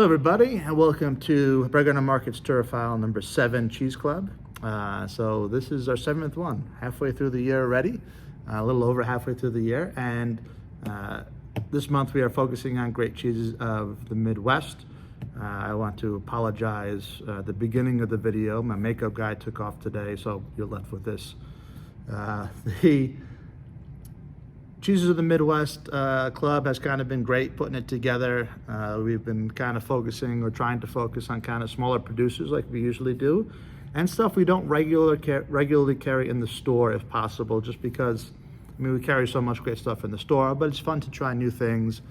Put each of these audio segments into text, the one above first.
Hello everybody, and welcome to Bregana Market's Turofile number 7 Cheese Club. So this is our 7th one, halfway through the year already, a little over halfway through the year, and this month we are focusing on great cheeses of the Midwest. I want to apologize, the beginning of the video, my makeup guy took off today, so you're left with this. The Cheeses of the Midwest Club has kind of been great putting it together. We've been kind of focusing or trying to focus on kind of smaller producers like we usually do, and stuff we don't regularly carry in the store if possible, just because, I mean, we carry so much great stuff in the store, but it's fun to try new things.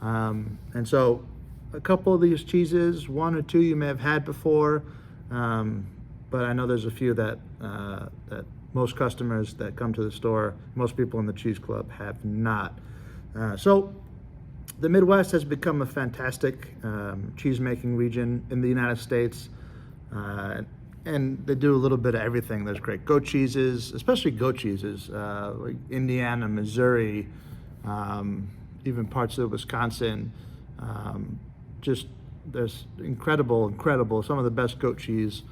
And so a couple of these cheeses, one or two you may have had before, but I know there's a few that most customers that come to the store, most people in the Cheese Club have not. So the Midwest has become a fantastic cheese making region in the United States, and they do a little bit of everything. There's great goat cheeses, especially goat cheeses, like Indiana, Missouri, even parts of Wisconsin. Just there's incredible, some of the best goat cheese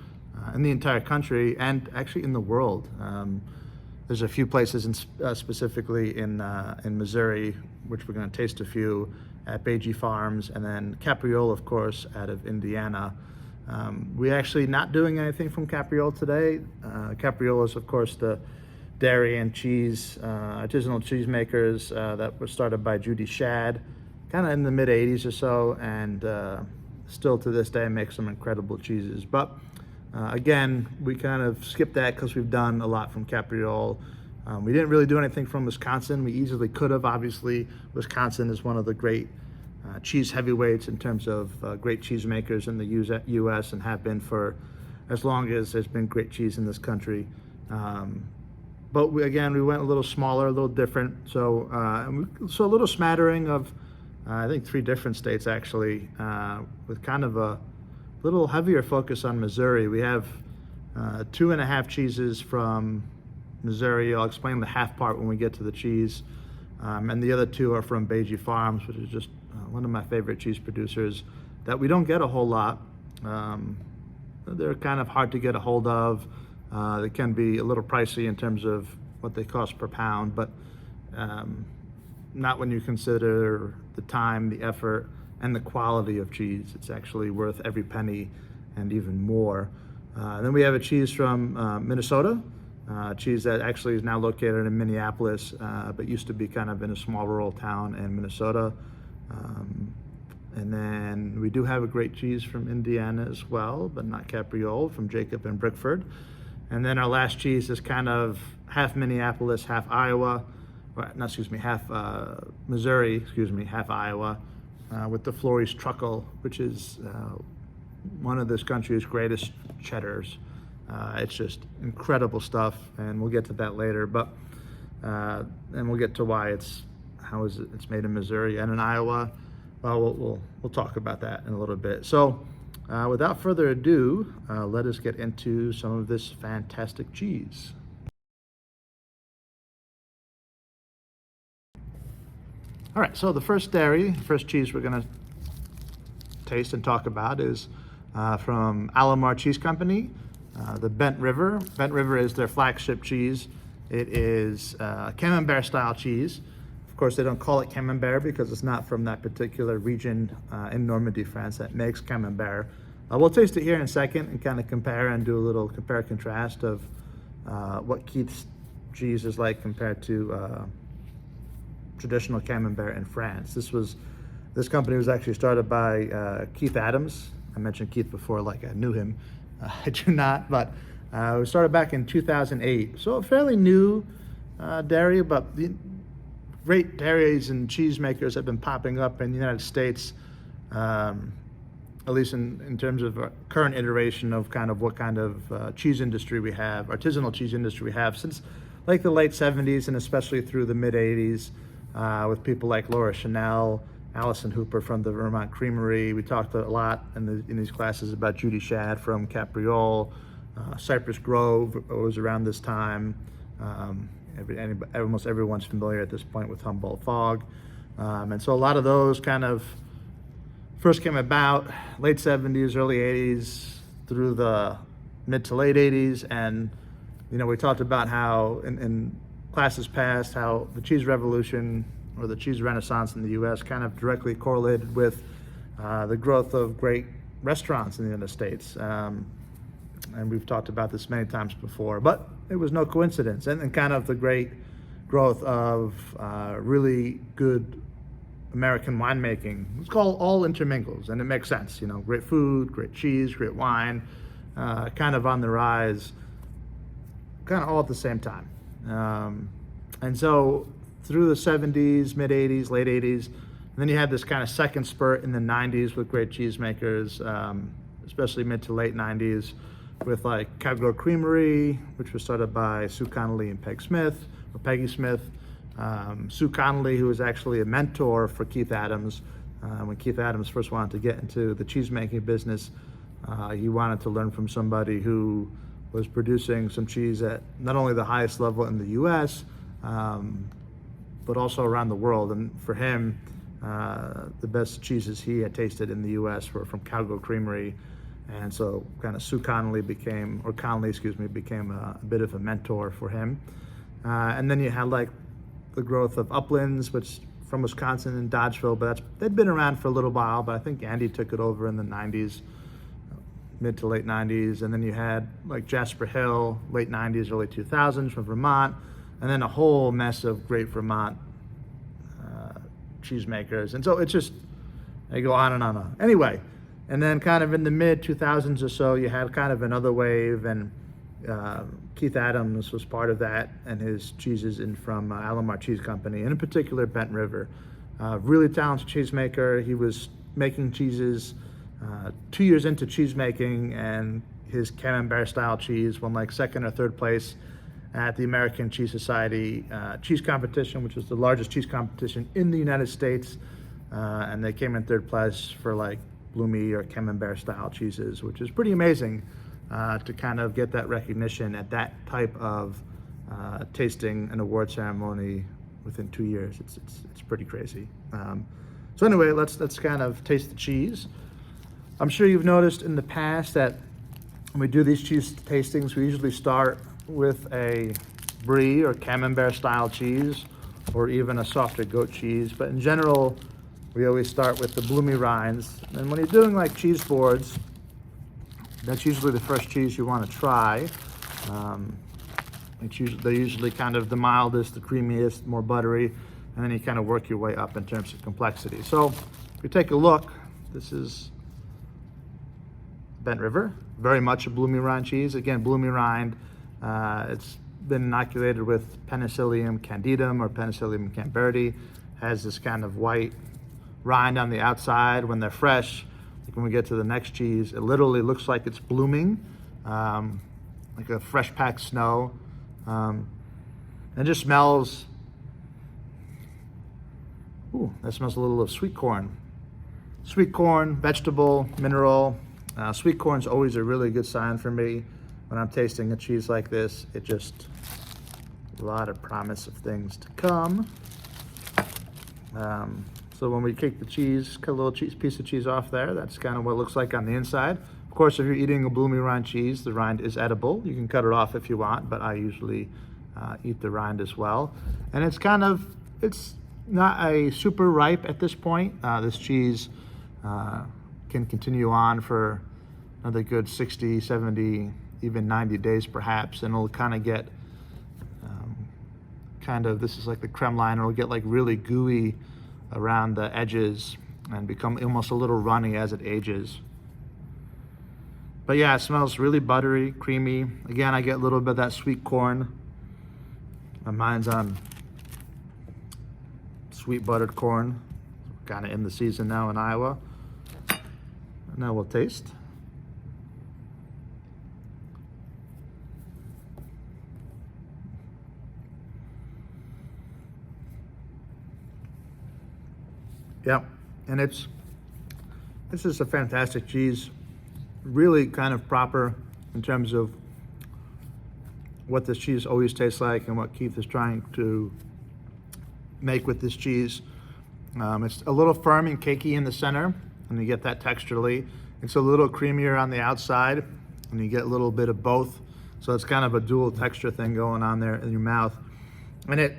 in the entire country and actually in the world. There's a few places specifically in Missouri, which we're going to taste a few at Beige Farms, and then Capriole, of course, out of Indiana. We're actually not doing anything from Capriole today. Capriole is, of course, the dairy and cheese, artisanal cheese makers that were started by Judy Shad, kind of in the mid 80s or so, and still to this day make some incredible cheeses. But again, we kind of skipped that because we've done a lot from Capriole. We didn't really do anything from Wisconsin. We easily could have. Obviously, Wisconsin is one of the great cheese heavyweights in terms of great cheese makers in the U.S. and have been for as long as there's been great cheese in this country. But we went a little smaller, a little different. So, a little smattering of, I think, 3 different states actually, with kind of a little heavier focus on Missouri. We have 2.5 cheeses from Missouri. I'll explain the half part when we get to the cheese. And the other 2 are from Beige Farms, which is just one of my favorite cheese producers that we don't get a whole lot. They're kind of hard to get a hold of. They can be a little pricey in terms of what they cost per pound, but not when you consider the time, the effort, and the quality of cheese. It's actually worth every penny and even more. Then we have a cheese from Minnesota, cheese that actually is now located in Minneapolis, but used to be kind of in a small rural town in Minnesota. And then we do have a great cheese from Indiana as well, but not Capriole, from Jacob and Brickford. And then our last cheese is kind of half Minneapolis, half Iowa, half Missouri, half Iowa, with the Flores Truckle, which is one of this country's greatest cheddars. It's just incredible stuff, and we'll get to that later. But and we'll get to why it's made in Missouri and in Iowa. Well, we'll talk about that in a little bit. So, without further ado, let us get into some of this fantastic cheese. All right, so the first cheese we're gonna taste and talk about is from Alomar Cheese Company, the Bent River. Bent River is their flagship cheese. It is Camembert style cheese. Of course, they don't call it Camembert because it's not from that particular region in Normandy, France, that makes Camembert. We'll taste it here in a second and kind of compare and do a little compare-contrast of what Keith's cheese is like compared to traditional Camembert in France. This company was actually started by Keith Adams. I mentioned Keith before like I knew him. I do not, but it was started back in 2008. So a fairly new dairy, but the great dairies and cheese makers have been popping up in the United States, at least in terms of current iteration of kind of what kind of cheese industry we have, artisanal cheese industry we have since like the late 70s and especially through the mid 80s. With people like Laura Chanel, Allison Hooper from the Vermont Creamery. We talked a lot in these classes about Judy Shad from Capriole. Cypress Grove was around this time. Almost everyone's familiar at this point with Humboldt Fog. And so a lot of those kind of first came about late 70s, early 80s through the mid to late 80s. And, we talked about how in classes past, how the cheese revolution or the cheese renaissance in the US kind of directly correlated with the growth of great restaurants in the United States. And we've talked about this many times before, but it was no coincidence. And kind of the great growth of really good American winemaking. It's called all intermingles, and it makes sense. Great food, great cheese, great wine, kind of on the rise, kind of all at the same time. And so through the 70s, mid 80s, late 80s, and then you had this kind of second spurt in the 90s with great cheesemakers, especially mid to late 90s, with like Cowgirl Creamery, which was started by Sue Connolly and Peggy Smith. Sue Connolly, who was actually a mentor for Keith Adams. When Keith Adams first wanted to get into the cheesemaking business, he wanted to learn from somebody who was producing some cheese at not only the highest level in the US, but also around the world. And for him, the best cheeses he had tasted in the US were from Cowgirl Creamery. And so kind of Connolly became a bit of a mentor for him. And then you had like the growth of Uplands, which from Wisconsin and Dodgeville, but they'd been around for a little while, but I think Andy took it over in the 90s, mid to late 90s. And then you had like Jasper Hill, late 90s, early 2000s from Vermont, and then a whole mess of great Vermont cheesemakers. And so it's just, I go on and on and on. Anyway, and then kind of in the mid 2000s or so, you had kind of another wave, and Keith Adams was part of that, and his cheeses from Alomar Cheese Company, and in particular Bent River. Really talented cheesemaker. He was making cheeses 2 years into cheese making, and his Camembert style cheese won like second or third place at the American Cheese Society cheese competition, which was the largest cheese competition in the United States. And they came in third place for like Bloomy or Camembert style cheeses, which is pretty amazing to kind of get that recognition at that type of tasting and award ceremony within 2 years. It's pretty crazy. So anyway, let's kind of taste the cheese. I'm sure you've noticed in the past that when we do these cheese tastings, we usually start with a brie or Camembert style cheese, or even a softer goat cheese. But in general, we always start with the bloomy rinds. And when you're doing like cheese boards, that's usually the first cheese you want to try. They're usually kind of the mildest, the creamiest, more buttery, and then you kind of work your way up in terms of complexity. So if you take a look, this is Bent River, very much a bloomy rind cheese. Again, bloomy rind, it's been inoculated with Penicillium candidum or Penicillium camberti, has this kind of white rind on the outside. When they're fresh, like when we get to the next cheese, it literally looks like it's blooming, like a fresh packed snow. It just smells, that smells a little of sweet corn. Sweet corn, vegetable, mineral. Sweet corn's always a really good sign for me when I'm tasting a cheese like this. It just, a lot of promise of things to come. So when we take the cheese, cut a little piece of cheese off there, that's kind of what it looks like on the inside. Of course, if you're eating a bloomy rind cheese, the rind is edible. You can cut it off if you want, but I usually eat the rind as well. And it's not a super ripe at this point. This cheese can continue on for another good 60, 70, even 90 days perhaps, and it'll kind of get this is like the creme line, it'll get like really gooey around the edges and become almost a little runny as it ages. But yeah, it smells really buttery, creamy. Again, I get a little bit of that sweet corn. My mind's on sweet buttered corn, kind of in the season now in Iowa. Now we'll taste. Yeah, and this is a fantastic cheese, really kind of proper in terms of what this cheese always tastes like and what Keith is trying to make with this cheese. It's a little firm and cakey in the center, and you get that texturally. It's a little creamier on the outside, and you get a little bit of both. So it's kind of a dual texture thing going on there in your mouth. And it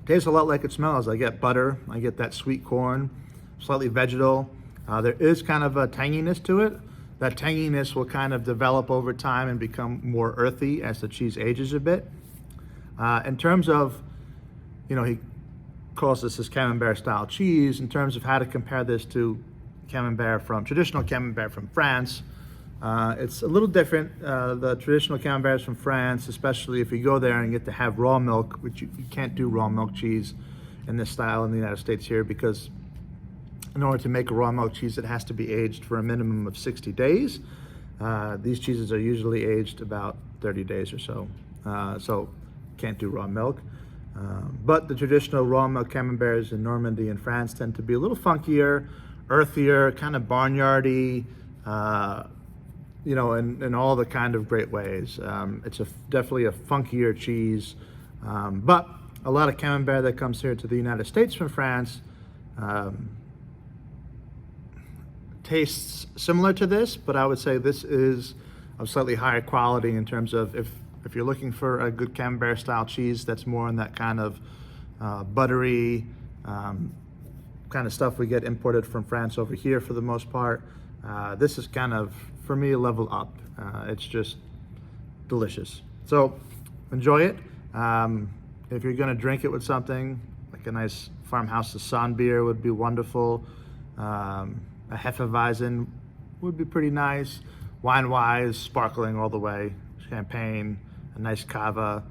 tastes a lot like it smells. I get butter, I get that sweet corn, slightly vegetal. There is kind of a tanginess to it. That tanginess will kind of develop over time and become more earthy as the cheese ages a bit. In terms of, he calls this his Camembert style cheese. In terms of how to compare this to traditional Camembert from France, it's a little different. The traditional Camemberts from France, especially if you go there and get to have raw milk, which you can't do raw milk cheese in this style in the United States here, because in order to make a raw milk cheese, it has to be aged for a minimum of 60 days. These cheeses are usually aged about 30 days or so. So can't do raw milk. But the traditional raw milk Camemberts in Normandy and France tend to be a little funkier, earthier, kind of barnyardy, in all the kind of great ways. It's definitely a funkier cheese. But a lot of Camembert that comes here to the United States from France tastes similar to this, but I would say this is of slightly higher quality in terms of if you're looking for a good Camembert style cheese that's more in that kind of buttery kind of stuff we get imported from France over here for the most part. This is kind of, for me, a level up. It's just delicious. So enjoy it. If you're gonna drink it with something, like a nice farmhouse Saison beer would be wonderful. A Hefeweizen would be pretty nice. Wine-wise, sparkling all the way. Champagne, a nice cava.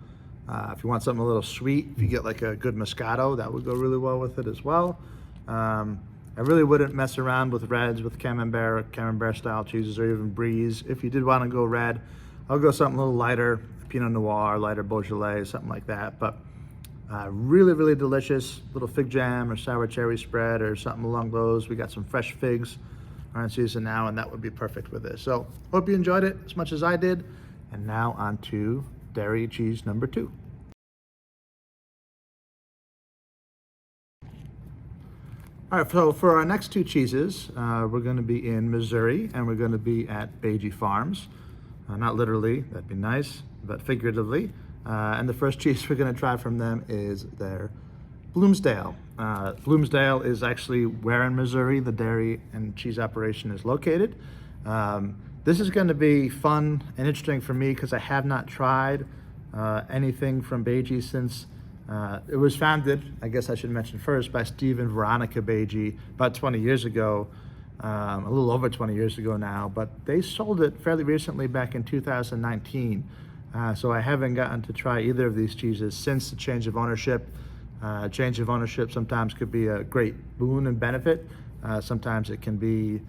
If you want something a little sweet, if you get like a good Moscato, that would go really well with it as well. I really wouldn't mess around with reds, with Camembert style cheeses, or even Bries. If you did want to go red, I'll go something a little lighter, Pinot Noir, lighter Beaujolais, something like that. But really, really delicious. Little fig jam or sour cherry spread or something along those. We got some fresh figs are in season now, and that would be perfect with this. So hope you enjoyed it as much as I did. And now on to dairy cheese number 2. All right, so for our next 2 cheeses, we're going to be in Missouri, and we're going to be at Beige Farms. Not literally, that'd be nice, but figuratively. And the first cheese we're going to try from them is their Bloomsdale. Bloomsdale is actually where in Missouri the dairy and cheese operation is located. This is going to be fun and interesting for me because I have not tried anything from Beige since it was founded, I guess I should mention first, by Steve and Veronica Beige about 20 years ago, a little over 20 years ago now, but they sold it fairly recently back in 2019. So I haven't gotten to try either of these cheeses since the change of ownership. Change of ownership sometimes could be a great boon and benefit. Sometimes it can be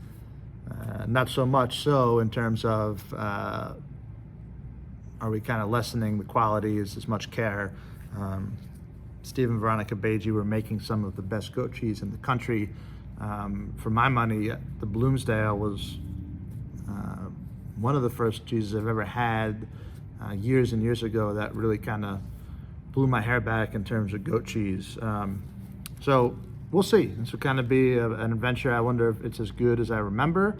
not so much so in terms of are we kind of lessening the quality as much care. Steve and Veronica Beige were making some of the best goat cheese in the country. For my money, the Bloomsdale was one of the first cheeses I've ever had years and years ago that really kind of blew my hair back in terms of goat cheese. So we'll see. This will kind of be an adventure. I wonder if it's as good as I remember,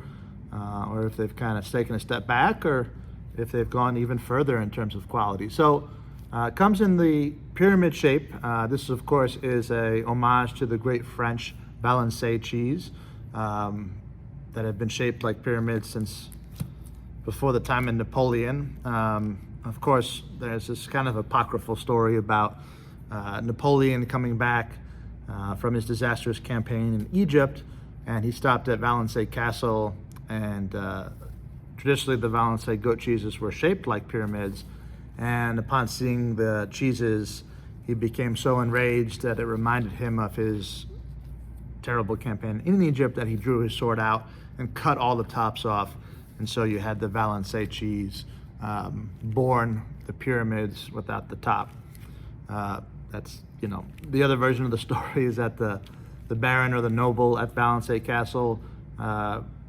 or if they've kind of taken a step back, or if they've gone even further in terms of quality. So it comes in the pyramid shape. This, of course, is a homage to the great French Balancé cheese that have been shaped like pyramids since before the time of Napoleon. Of course, there's this kind of apocryphal story about Napoleon coming back from his disastrous campaign in Egypt, and he stopped at Valençay Castle, and traditionally the Valençay goat cheeses were shaped like pyramids, and upon seeing the cheeses, he became so enraged that it reminded him of his terrible campaign in Egypt that he drew his sword out and cut all the tops off, and so you had the Valençay cheese born the pyramids without the top. That's, the other version of the story is that the baron or the noble at Valençay Castle,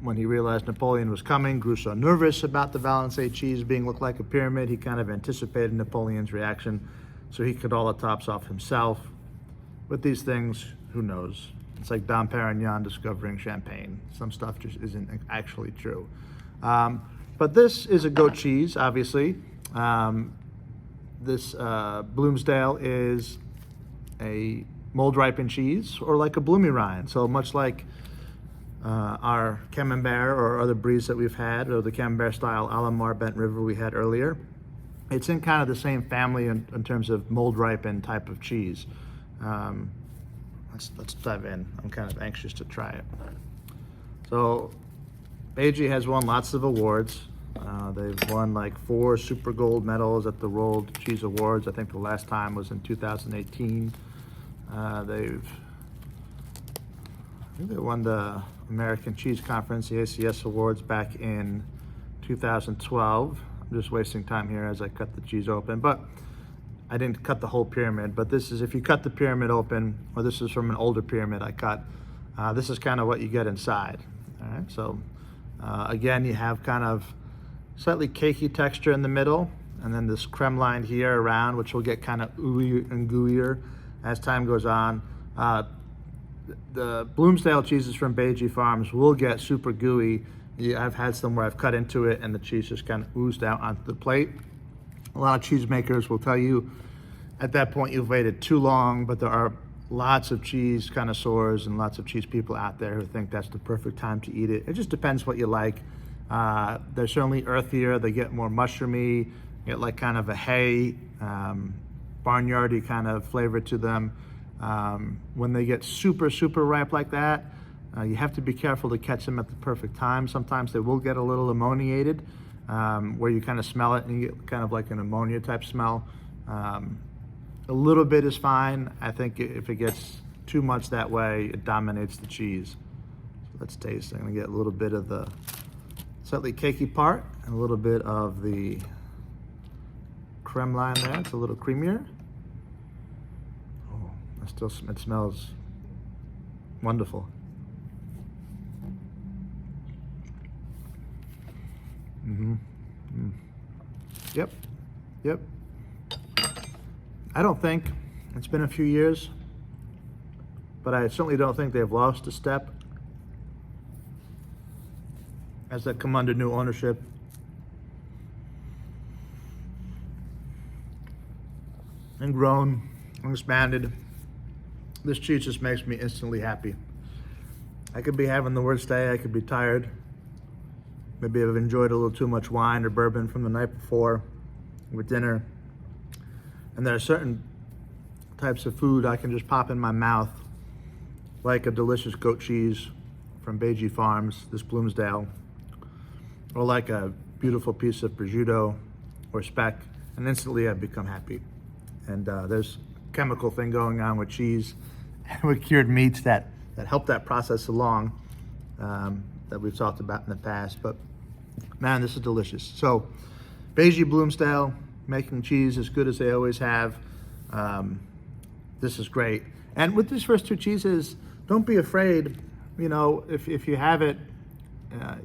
when he realized Napoleon was coming, grew so nervous about the Valençay cheese being looked like a pyramid, he kind of anticipated Napoleon's reaction, so he cut all the tops off himself. With these things, who knows? It's like Dom Perignon discovering champagne. Some stuff just isn't actually true. But this is a goat cheese, obviously. This Bloomsdale is a mold ripened cheese, or like a bloomy rind. So much like our Camembert or other bries that we've had, or the Camembert style Alamar Bent River we had earlier, it's in kind of the same family in terms of mold ripened type of cheese. Let's dive in. I'm kind of anxious to try it. So Beiji has won lots of awards. They've won like 4 super gold medals at the World Cheese Awards. I think the last time was in 2018. I think they won the American Cheese Conference, the ACS Awards, back in 2012. I'm just wasting time here as I cut the cheese open, but I didn't cut the whole pyramid. But this is, if you cut the pyramid open, or this is from an older pyramid I cut, this is kind of what you get inside. All right, so again, you have kind of slightly cakey texture in the middle, and then this creme line here around, which will get kind of ooey and gooier as time goes on. The Bloomsdale cheeses from Beiji Farms will get super gooey. I've had some where I've cut into it and the cheese just kind of oozed out onto the plate. A lot of cheese makers will tell you at that point you've waited too long, but there are lots of cheese connoisseurs and lots of cheese people out there who think that's the perfect time to eat it. It just depends what you like. They're certainly earthier. They get more mushroomy, get like kind of a hay, barnyardy kind of flavor to them. When they get super ripe like that, you have to be careful to catch them at the perfect time. Sometimes they will get a little ammoniated, where you kind of smell it and you get kind of like an ammonia type smell. A little bit is fine. I think if it gets too much that way, it dominates the cheese. So let's taste. I'm gonna get a little bit of the slightly cakey part and a little bit of the creme line there. It's a little creamier. Oh, it smells wonderful. Yep. I don't think, it's been a few years, but I certainly don't think they've lost a step as they come under new ownership. And grown and expanded. This cheese just makes me instantly happy. I could be having the worst day, I could be tired. Maybe I've enjoyed a little too much wine or bourbon from the night before with dinner. And there are certain types of food I can just pop in my mouth, like a delicious goat cheese from Beiji Farms, this Bloomsdale, or like a beautiful piece of prosciutto or speck, and instantly I've become happy. And there's a chemical thing going on with cheese and with cured meats that help that process along, that we've talked about in the past. But man, this is delicious. So Beiji Bloomsdale, making cheese as good as they always have. This is great. And with these first 2 cheeses, don't be afraid. You know, if you have it,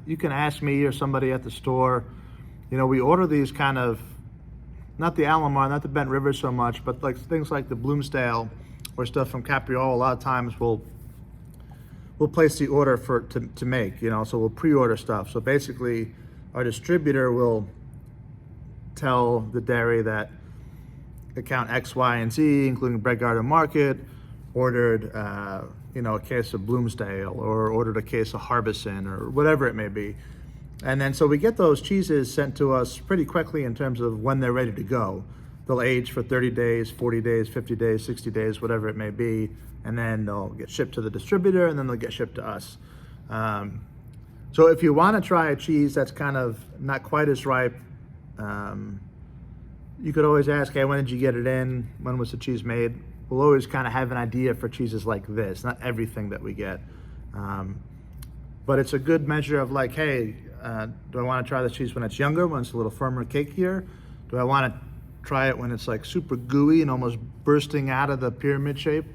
you can ask me or somebody at the store. You know, we order these kind of, not the Alamar, not the Bent River so much, but like things like the Bloomsdale or stuff from Capriole. A lot of times we'll place the order to make, you know, so we'll pre-order stuff. So basically our distributor will tell the dairy that account X, Y, and Z, including Bread Garden Market, ordered you know, a case of Bloomsdale or ordered a case of Harbison or whatever it may be. And then so we get those cheeses sent to us pretty quickly in terms of when they're ready to go. They'll age for 30 days, 40 days, 50 days, 60 days, whatever it may be. And then they'll get shipped to the distributor and then they'll get shipped to us. So if you want to try a cheese that's kind of not quite as ripe, you could always ask, hey, when did you get it in? When was the cheese made? We'll always kind of have an idea for cheeses like this, not everything that we get. But it's a good measure of like, hey, do I want to try the cheese when it's younger, when it's a little firmer, cakier? Do I want to try it when it's like super gooey and almost bursting out of the pyramid shape?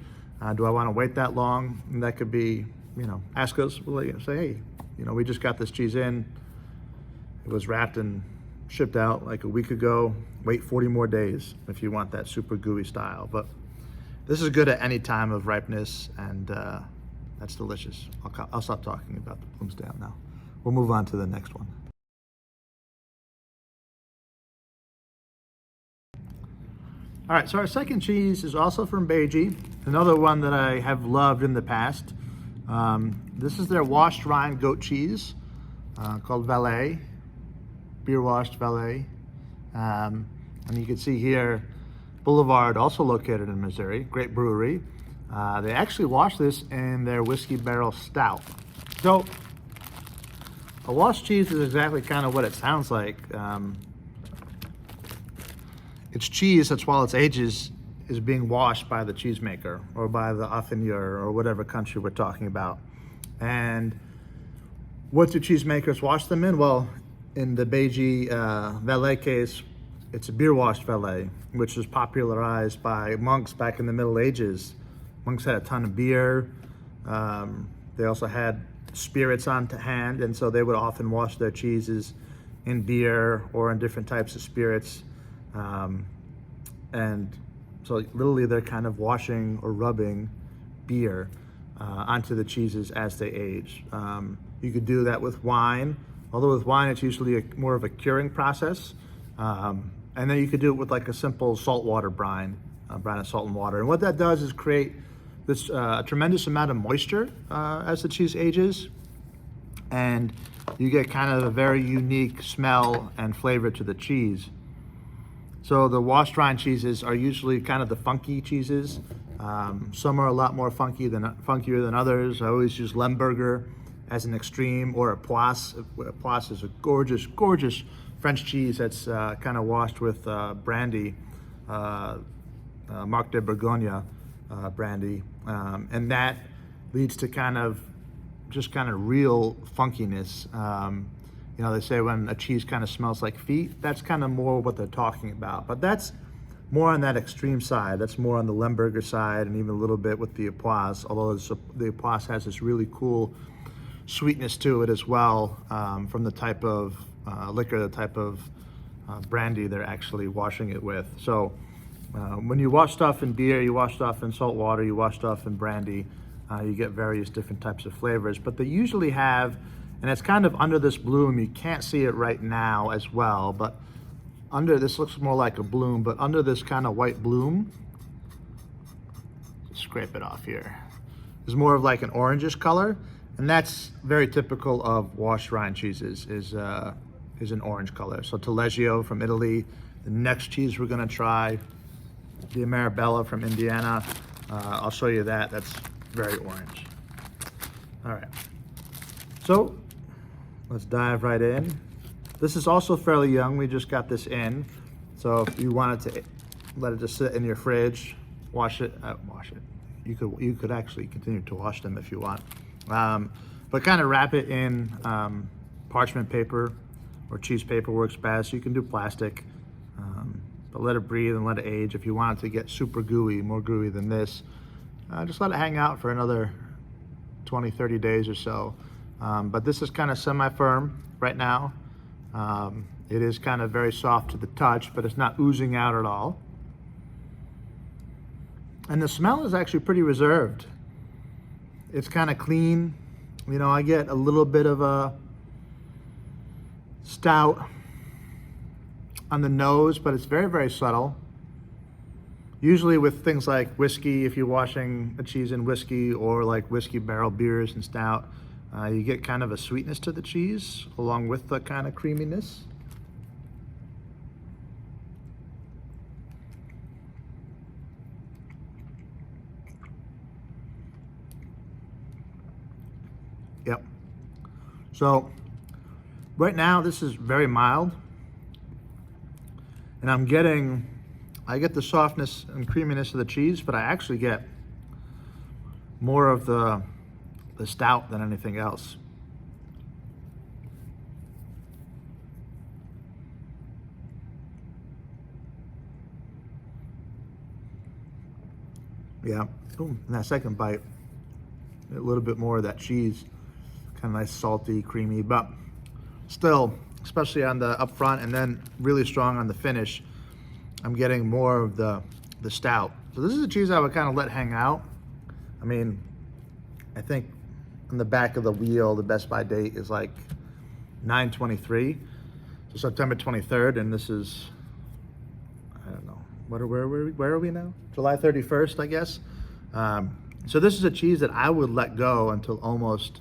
Do I want to wait that long? And that could be, you know, ask us, we'll let you say, hey, you know, we just got this cheese in. It was wrapped and shipped out like a week ago. Wait 40 more days if you want that super gooey style. But this is good at any time of ripeness, and That's delicious. I'll stop talking about the Bloomsdale now. We'll move on to the next one. All right, so our second cheese is also from Beijing, another one that I have loved in the past. This is their washed rind goat cheese called Valet, beer washed Valet. And you can see here, Boulevard, also located in Missouri, great brewery. They actually wash this in their whiskey barrel stout. So a washed cheese is exactly kind of what it sounds like. It's cheese that's, while it ages, is being washed by the cheesemaker or by the affineur or whatever country we're talking about. And what do cheesemakers wash them in? Well, in the Beijing Valet case, it's a beer washed Valet, which was popularized by monks back in the Middle Ages. Monks had a ton of beer. They also had spirits on to hand, and so they would often wash their cheeses in beer or in different types of spirits. And so literally they're kind of washing or rubbing beer onto the cheeses as they age. You could do that with wine, although with wine it's usually more of a curing process. And then you could do it with like a simple saltwater brine, brine of salt and water. And what that does is create this tremendous amount of moisture as the cheese ages. And you get kind of a very unique smell and flavor to the cheese. So the washed rind cheeses are usually kind of the funky cheeses. Some are a lot more funkier than others. I always use Lemberger as an extreme, or a Poisse. Poisse is a gorgeous, gorgeous French cheese that's kind of washed with brandy, Marc de Bourgogne brandy, and that leads to kind of real funkiness. You know, they say when a cheese kind of smells like feet, that's kind of more what they're talking about. But that's more on that extreme side. That's more on the Lemberger side, and even a little bit with the Poisse, although the Poisse has this really cool sweetness to it as well, from the type of liquor, the type of brandy they're actually washing it with. So when you wash stuff in beer, you wash stuff in salt water, you wash stuff in brandy, you get various different types of flavors. But they usually have, and it's kind of under this bloom, you can't see it right now as well, but under this looks more like a bloom, but under this kind of white bloom, scrape it off here, is more of like an orangish color. And that's very typical of washed rind cheeses, is an orange color. So Taleggio from Italy, the next cheese we're gonna try, the Marabella from Indiana, I'll show you that, that's very orange. All right, so let's dive right in. This is also fairly young, we just got this in. So if you wanted to let it just sit in your fridge, wash it. You could actually continue to wash them if you want. But kind of wrap it in parchment paper or cheese paper works best. You can do plastic, but let it breathe and let it age. If you want it to get super gooey, more gooey than this, just let it hang out for another 20, 30 days or so. But this is kind of semi-firm right now. It is kind of very soft to the touch, but it's not oozing out at all. And the smell is actually pretty reserved. It's kind of clean. You know, I get a little bit of a stout on the nose, but it's very, very subtle. Usually with things like whiskey, if you're washing a cheese in whiskey, or like whiskey barrel beers and stout, you get kind of a sweetness to the cheese along with the kind of creaminess. Yep. So right now this is very mild, and I get the softness and creaminess of the cheese, but I actually get more of the stout than anything else. Yeah. Ooh, and that second bite, a little bit more of that cheese, kind of nice, salty, creamy, but still, especially on the up front and then really strong on the finish, I'm getting more of the stout. So this is a cheese I would kind of let hang out. I mean, I think on the back of the wheel, the Best By date is like 9/23, so September 23rd, and this is, I don't know, where are we now? July 31st, I guess. So this is a cheese that I would let go until almost,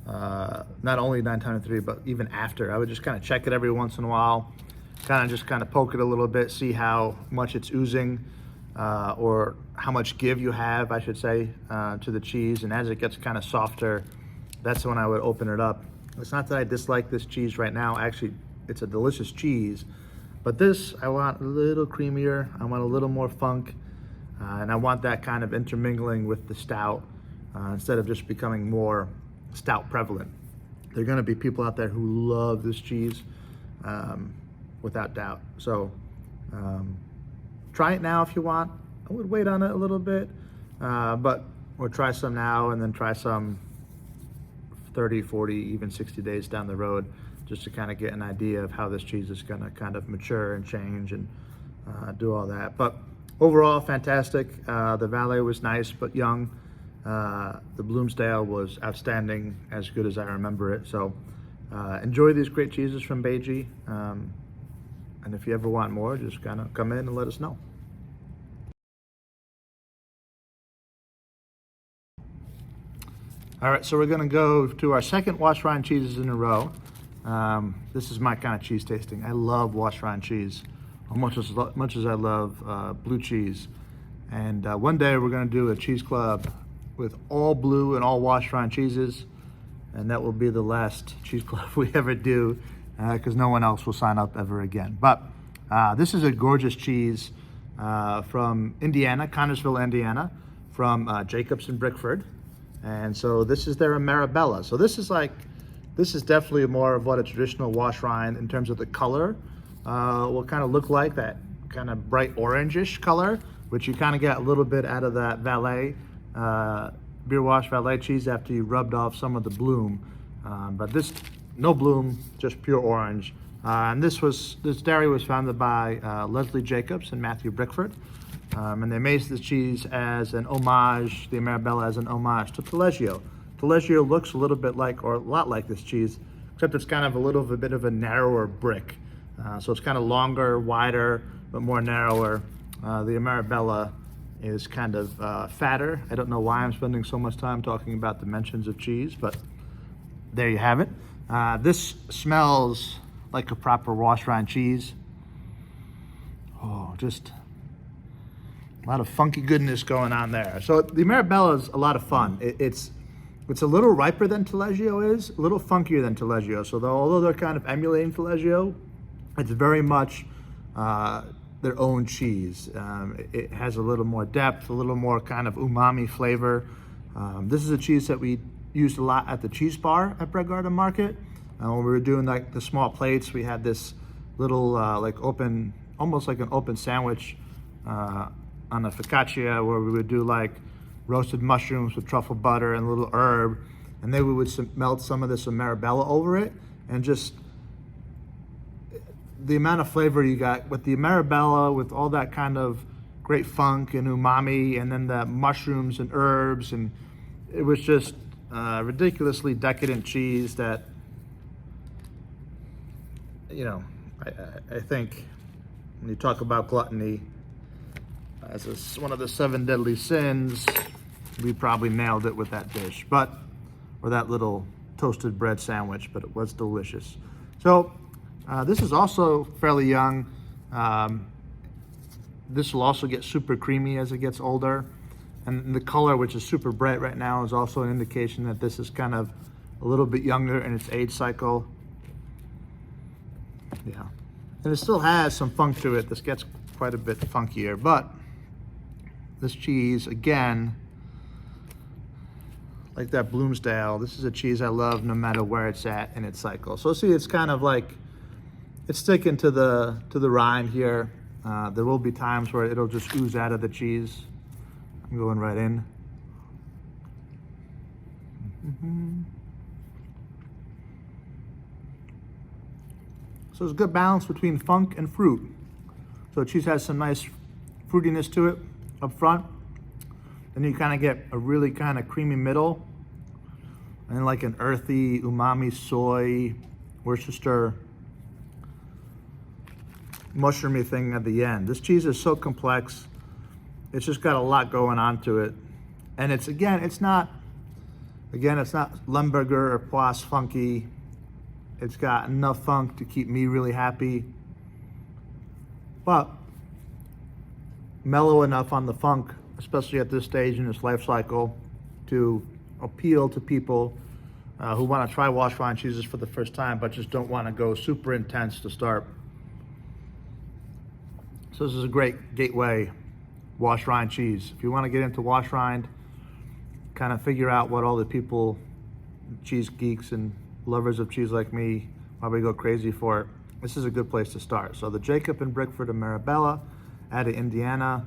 not only 9/23, but even after. I would just kind of check it every once in a while, kind of poke it a little bit, see how much it's oozing, or how much give you have, I should say, to the cheese. And as it gets kind of softer, that's when I would open it up. It's not that I dislike this cheese right now. Actually, it's a delicious cheese. But this, I want a little creamier. I want a little more funk. And I want that kind of intermingling with the stout, instead of just becoming more stout prevalent. There are going to be people out there who love this cheese, without doubt. So try it now if you want. I would wait on it a little bit, but we'll try some now and then try some 30, 40, even 60 days down the road, just to kind of get an idea of how this cheese is going to kind of mature and change and do all that. But overall, fantastic. The Valet was nice but young. The Bloomsdale was outstanding, as good as I remember it. So enjoy these great cheeses from Beiji. And if you ever want more, just kind of come in and let us know. All right, so we're gonna go to our second wash rind cheeses in a row. This is my kind of cheese tasting. I love wash rind cheese, much as I love blue cheese. And one day we're gonna do a cheese club with all blue and all wash rind cheeses, and that will be the last cheese club we ever do, because no one else will sign up ever again. But this is a gorgeous cheese from Indiana, Connersville, Indiana, from Jacobs and Brickford. And so this is their Marabella. So this is definitely more of what a traditional wash rind in terms of the color will kind of look like, that kind of bright orangish color, which you kind of get a little bit out of that Valet, beer wash Valet cheese after you rubbed off some of the bloom. But this, no bloom, just pure orange. And this dairy was founded by Leslie Jacobs and Matthew Brickford. And they made this cheese as an homage, the Marabella as an homage to Taleggio. Taleggio looks a little bit like, or a lot like this cheese, except it's kind of a bit of a narrower brick. So it's kind of longer, wider, but more narrower. The Marabella is kind of fatter. I don't know why I'm spending so much time talking about dimensions of cheese, but there you have it. This smells like a proper wash rind cheese. Oh, just a lot of funky goodness going on there. So the Marabella is a lot of fun. It's a little riper than Taleggio is, a little funkier than Taleggio. So although they're kind of emulating Taleggio, it's very much their own cheese. It has a little more depth, a little more kind of umami flavor. This is a cheese that we used a lot at the cheese bar at Bread Garden Market. When we were doing like the small plates, we had this little like open, almost like an open sandwich on a focaccia, where we would do like roasted mushrooms with truffle butter and a little herb, and then we would melt some of this Marabella over it, and just the amount of flavor you got with the Marabella, with all that kind of great funk and umami, and then the mushrooms and herbs, and it was just ridiculously decadent cheese that, you know, I think when you talk about gluttony as one of the 7 deadly sins, we probably nailed it with that dish, or that little toasted bread sandwich, but it was delicious. So this is also fairly young. This will also get super creamy as it gets older. And the color, which is super bright right now, is also an indication that this is kind of a little bit younger in its age cycle. Yeah, and it still has some funk to it. This gets quite a bit funkier, but this cheese, again, like that Bloomsdale, this is a cheese I love no matter where it's at in its cycle. So see, it's kind of like, it's sticking to the rind here. There will be times where it'll just ooze out of the cheese. I'm going right in. So there's a good balance between funk and fruit. So the cheese has some nice fruitiness to it up front. Then you kind of get a really kind of creamy middle, and like an earthy umami soy Worcester mushroomy thing at the end. This cheese is so complex. It's just got a lot going on to it. And it's not Lemberger or Poisse funky. It's got enough funk to keep me really happy, but mellow enough on the funk, especially at this stage in its life cycle, to appeal to people who want to try wash rind cheeses for the first time, but just don't want to go super intense to start. So this is a great gateway wash rind cheese. If you want to get into wash rind, kind of figure out what all the people, cheese geeks and lovers of cheese like me, probably go crazy for it, this is a good place to start. So the Jacob and Brickford of Marabella, out of Indiana,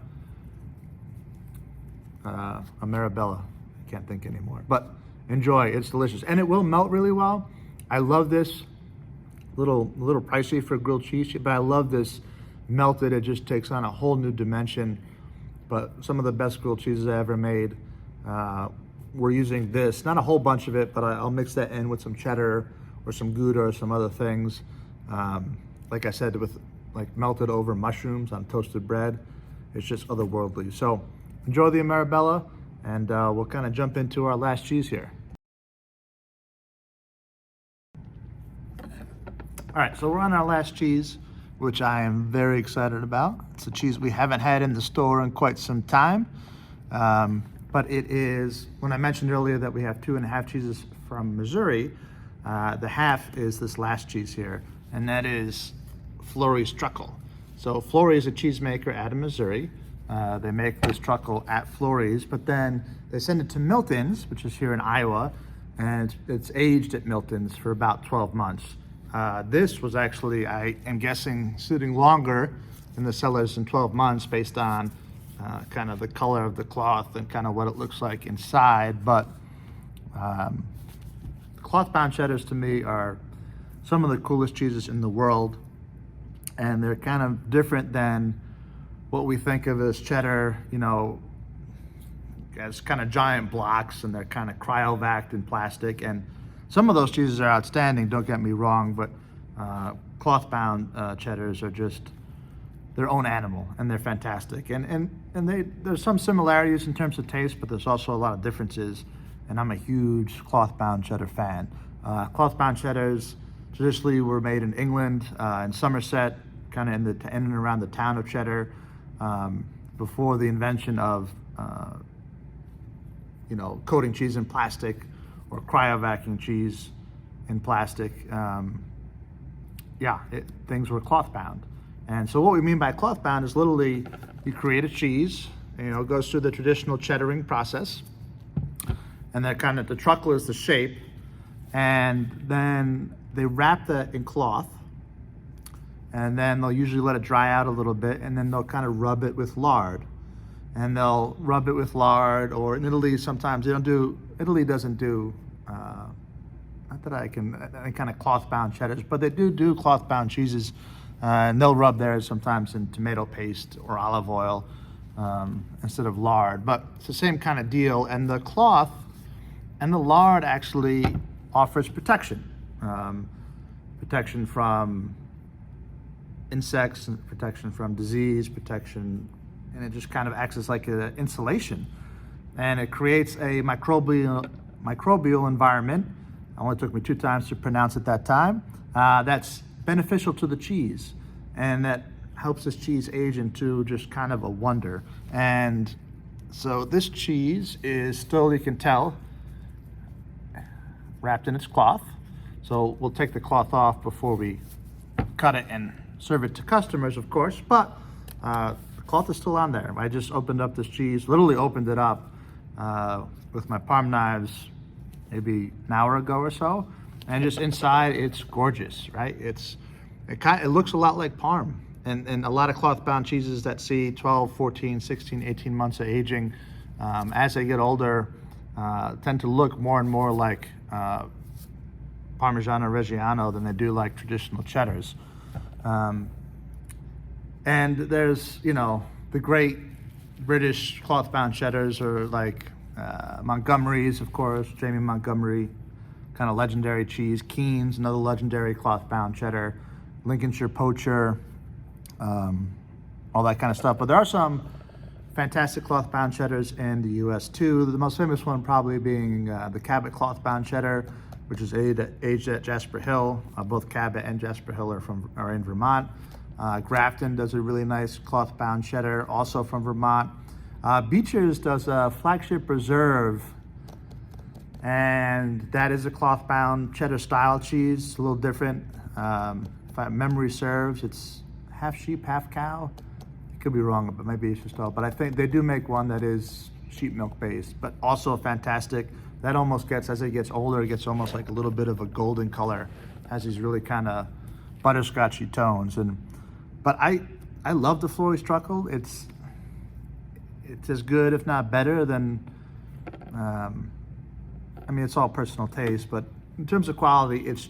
a Marabella, I can't think anymore, but enjoy, it's delicious. And it will melt really well. I love this, little pricey for grilled cheese, but I love this melted. It just takes on a whole new dimension. But some of the best grilled cheeses I ever made, we're using this, not a whole bunch of it, but I'll mix that in with some cheddar or some Gouda or some other things. Like I said, with like melted over mushrooms on toasted bread, it's just otherworldly. So enjoy the Marabella, and we'll kind of jump into our last cheese here. All right, so we're on our last cheese, which I am very excited about. It's a cheese we haven't had in the store in quite some time. But it is, when I mentioned earlier that we have 2.5 cheeses from Missouri, the half is this last cheese here, and that is Florey's Truckle. So Florey is a cheesemaker out of Missouri. They make this truckle at Florey's, but then they send it to Milton's, which is here in Iowa, and it's aged at Milton's for about 12 months. This was actually, I am guessing, sitting longer in the cellars than 12 months based on kind of the color of the cloth and kind of what it looks like inside. But cloth bound cheddars to me are some of the coolest cheeses in the world, and they're kind of different than what we think of as cheddar, you know, as kind of giant blocks, and they're kind of cryovac in plastic. And some of those cheeses are outstanding, don't get me wrong, but cloth bound cheddars are just their own animal, and they're fantastic. And there's some similarities in terms of taste, but there's also a lot of differences, and I'm a huge cloth bound cheddar fan. Cloth bound cheddars traditionally were made in England, in Somerset, kind of in and around the town of Cheddar, before the invention of you know, coating cheese in plastic or cryovacing cheese in plastic. Things were cloth bound. And so what we mean by cloth bound is literally you create a cheese, you know, it goes through the traditional cheddaring process, and then kind of the truckle is the shape, and then they wrap that in cloth, and then they'll usually let it dry out a little bit, and then they'll kind of rub it with lard. And they'll rub it with lard, or in Italy sometimes Italy doesn't do, not that I can, any kind of cloth bound cheddars, but they do cloth bound cheeses, and they'll rub theirs sometimes in tomato paste or olive oil instead of lard. But it's the same kind of deal, and the cloth and the lard actually offers protection. Protection from insects, protection from disease, protection, and it just kind of acts as like an insulation, and it creates a microbial environment. It only took me 2 times to pronounce it that time. That's beneficial to the cheese, and that helps this cheese age into just kind of a wonder. And so this cheese is still, you can tell, wrapped in its cloth. So we'll take the cloth off before we cut it and serve it to customers, of course, but the cloth is still on there. I just opened up this cheese, literally opened it up with my palm knives maybe an hour ago or so, and just inside it's gorgeous, right? It looks a lot like parm, and a lot of cloth bound cheeses that see 12, 14, 16, 18 months of aging, as they get older, tend to look more and more like Parmigiano Reggiano than they do like traditional cheddars. And there's, you know, the great British cloth bound cheddars, or like Montgomery's, of course, Jamie Montgomery, kind of legendary cheese. Keen's, another legendary cloth-bound cheddar. Lincolnshire Poacher, all that kind of stuff. But there are some fantastic cloth-bound cheddars in the U.S. too. The most famous one probably being the Cabot cloth-bound cheddar, which is aged at Jasper Hill. Both Cabot and Jasper Hill are in Vermont. Grafton does a really nice cloth-bound cheddar, also from Vermont. Beecher's does a Flagship Reserve, and that is a cloth-bound cheddar-style cheese, a little different. If memory serves, it's half sheep, half cow. I could be wrong, but maybe it's just all. But I think they do make one that is sheep milk based, but also fantastic. That almost gets, as it gets older, it gets almost like a little bit of a golden color. Has these really kind of butterscotchy tones. But I love the Flores truckle. It's as good, if not better, than. I mean, it's all personal taste, but in terms of quality, it's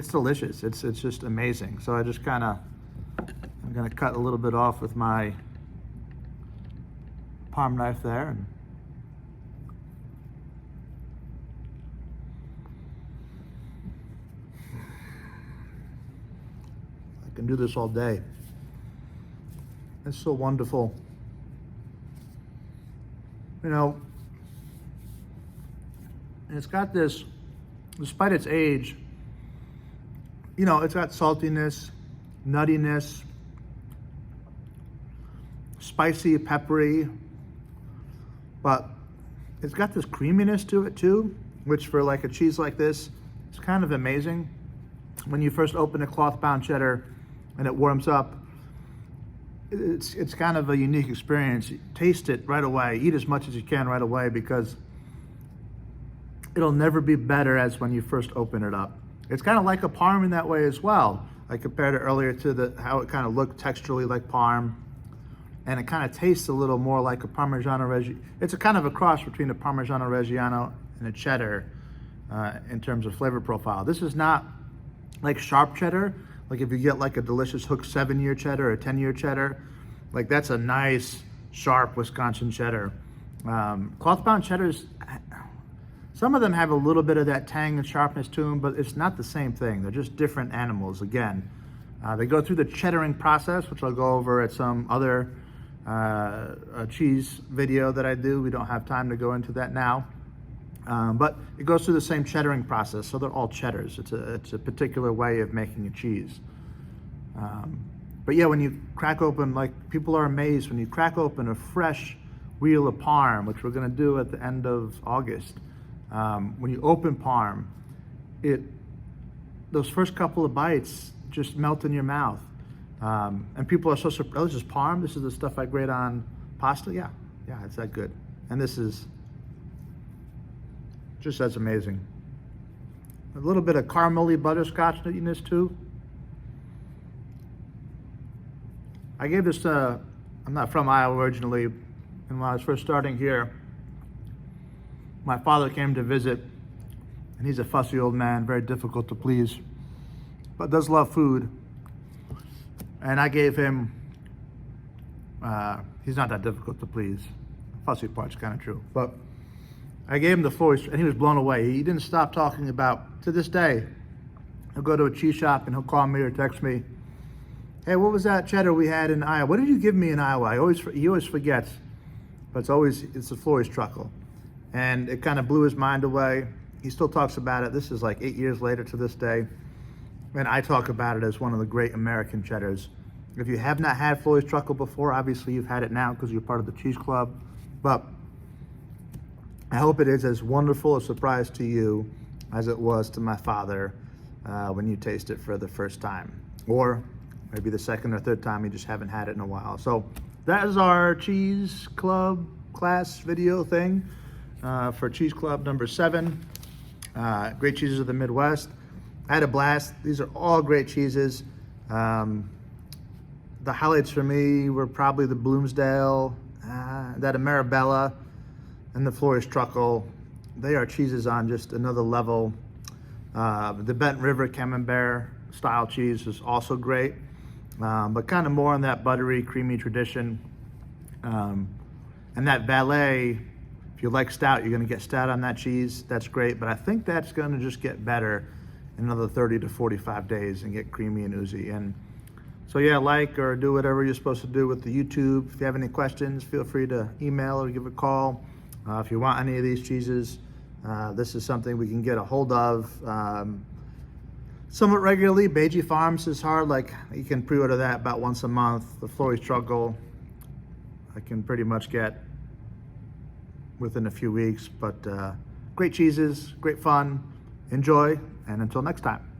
delicious. It's just amazing. So I just kind of, I'm gonna cut a little bit off with my palm knife there, and I can do this all day. It's so wonderful. You know, and it's got this, despite its age, you know, it's got saltiness, nuttiness, spicy, peppery, but it's got this creaminess to it too, which for like a cheese like this, it's kind of amazing. When you first open a cloth-bound cheddar and it warms up, it's kind of a unique experience. Taste it right away, eat as much as you can right away, because it'll never be better as when you first open it up. It's kind of like a parm in that way as well. I compared it earlier to how it kind of looked texturally like parm, and it kind of tastes a little more like a Parmigiano Reggiano. It's a kind of a cross between a Parmigiano Reggiano and a cheddar in terms of flavor profile. This is not like sharp cheddar. Like if you get like a delicious Hook 7-year cheddar or 10-year cheddar, like that's a nice, sharp Wisconsin cheddar. Cloth-bound cheddars, some of them have a little bit of that tang and sharpness to them, but it's not the same thing. They're just different animals, again. They go through the cheddaring process, which I'll go over at some other cheese video that I do. We don't have time to go into that now. But it goes through the same cheddaring process, so they're all cheddars. It's a particular way of making a cheese. But yeah, when you crack open, like people are amazed when you crack open a fresh wheel of parm, which we're gonna do at the end of August. When you open parm, those first couple of bites just melt in your mouth. And people are so surprised, oh, this is parm? This is the stuff I grate on pasta? Yeah, it's that good. And this is just as amazing. A little bit of caramelly butterscotch nuttiness too. I gave this, I'm not from Iowa originally, and when I was first starting here, my father came to visit, and he's a fussy old man, very difficult to please, but does love food. And I gave him, he's not that difficult to please. Fussy part's kind of true, but I gave him the Flores, and he was blown away. He didn't stop talking about, to this day, he'll go to a cheese shop and he'll call me or text me, hey, what was that cheddar we had in Iowa? What did you give me in Iowa? He always forgets, but it's the Flores truckle. And it kind of blew his mind away. He still talks about it. This is like 8 years later to this day. And I talk about it as one of the great American cheddars. If you have not had Flores truckle before, obviously you've had it now because you're part of the Cheese Club. But I hope it is as wonderful a surprise to you as it was to my father when you taste it for the first time. Or maybe the second or third time, you just haven't had it in a while. So that is our Cheese Club class video thing for Cheese Club number 7. Great cheeses of the Midwest. I had a blast. These are all great cheeses. The highlights for me were probably the Bloomsdale, that Marabella, and the Flores truckle. They are cheeses on just another level. The Benton River Camembert style cheese is also great, but kind of more on that buttery, creamy tradition. And that Valet, if you like stout, you're gonna get stout on that cheese. That's great, but I think that's gonna just get better in another 30 to 45 days and get creamy and oozy. And so yeah, like or do whatever you're supposed to do with the YouTube. If you have any questions, feel free to email or give a call. If you want any of these cheeses, this is something we can get a hold of somewhat regularly. Beiji Farms is hard, like you can pre-order that about once a month. The Flory Struggle, I can pretty much get within a few weeks, but great cheeses, great fun, enjoy, and until next time.